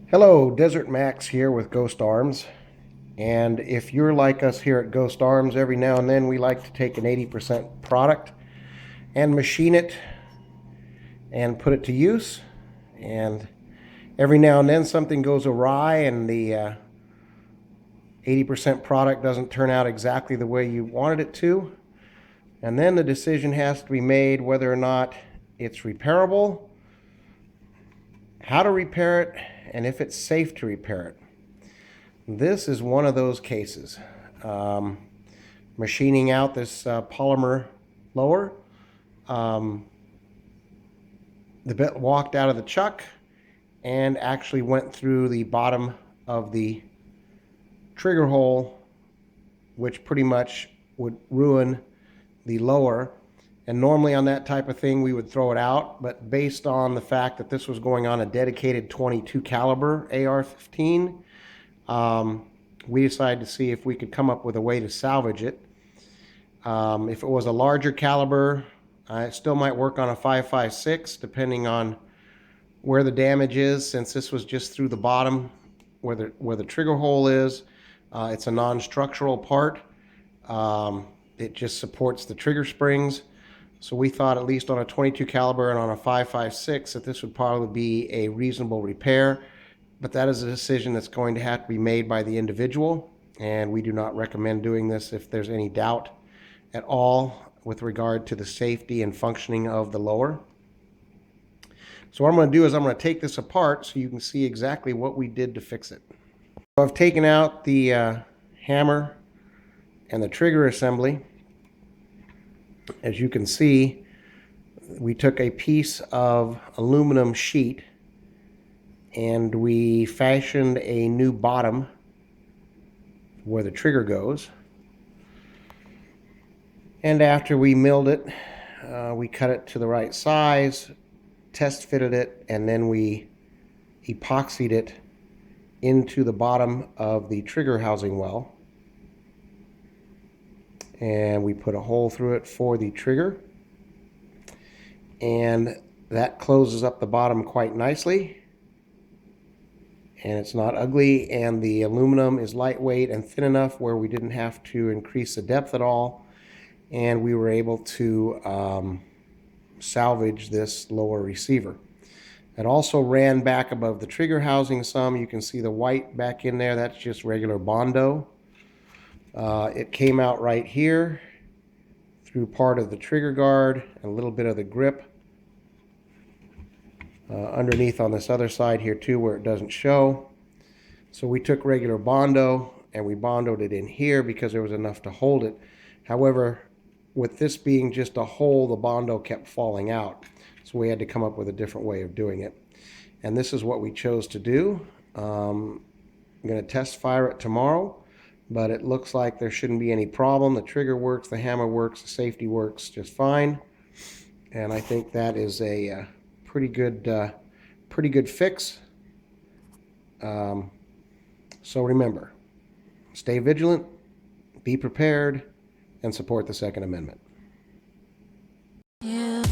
Hello, Desert Max here with Ghost Arms. And if you're like us here at Ghost Arms, every now and then we like to take an 80% product and machine it and put it to use. And every now and then something goes awry and the 80% product doesn't turn out exactly the way you wanted it to. And then the decision has to be made whether or not it's repairable, how to repair it, and if it's safe to repair it. This is one of those cases. Machining out this polymer lower, the bit walked out of the chuck and actually went through the bottom of the trigger hole, which pretty much would ruin the lower. And normally on that type of thing we would throw it out, but based on the fact that this was going on a dedicated 22 caliber AR-15, we decided to see if we could come up with a way to salvage it. If it was a larger caliber, it still might work on a 5.56 depending on where the damage is. Since this was just through the bottom where the trigger hole is, it's a non-structural part. It just supports the trigger springs. So we thought, at least on a 22 caliber and on a 5.56, that this would probably be a reasonable repair. But that is a decision that's going to have to be made by the individual, and we do not recommend doing this if there's any doubt at all with regard to the safety and functioning of the lower. So what I'm going to do is I'm going to take this apart so you can see exactly what we did to fix it. So I've taken out the hammer and the trigger assembly. As you can see, we took a piece of aluminum sheet and we fashioned a new bottom where the trigger goes. And after we milled it, we cut it to the right size, test fitted it, and then we epoxied it into the bottom of the trigger housing well. And we put a hole through it for the trigger, and that closes up the bottom quite nicely, and it's not ugly, and the aluminum is lightweight and thin enough where we didn't have to increase the depth at all, and we were able to salvage this lower receiver. It also ran back above the trigger housing some. You can see the white back in there. That's just regular Bondo. It came out right here through part of the trigger guard and a little bit of the grip underneath on this other side here too, where it doesn't show. So we took regular Bondo and we Bondoed it in here because there was enough to hold it. However, with this being just a hole, the Bondo kept falling out, so we had to come up with a different way of doing it, and this is what we chose to do. I'm going to test fire it tomorrow, but it looks like there shouldn't be any problem. The trigger works, the hammer works, the safety works just fine, and I think that is a pretty good fix. So remember, stay vigilant, be prepared, and support the Second Amendment. Yeah.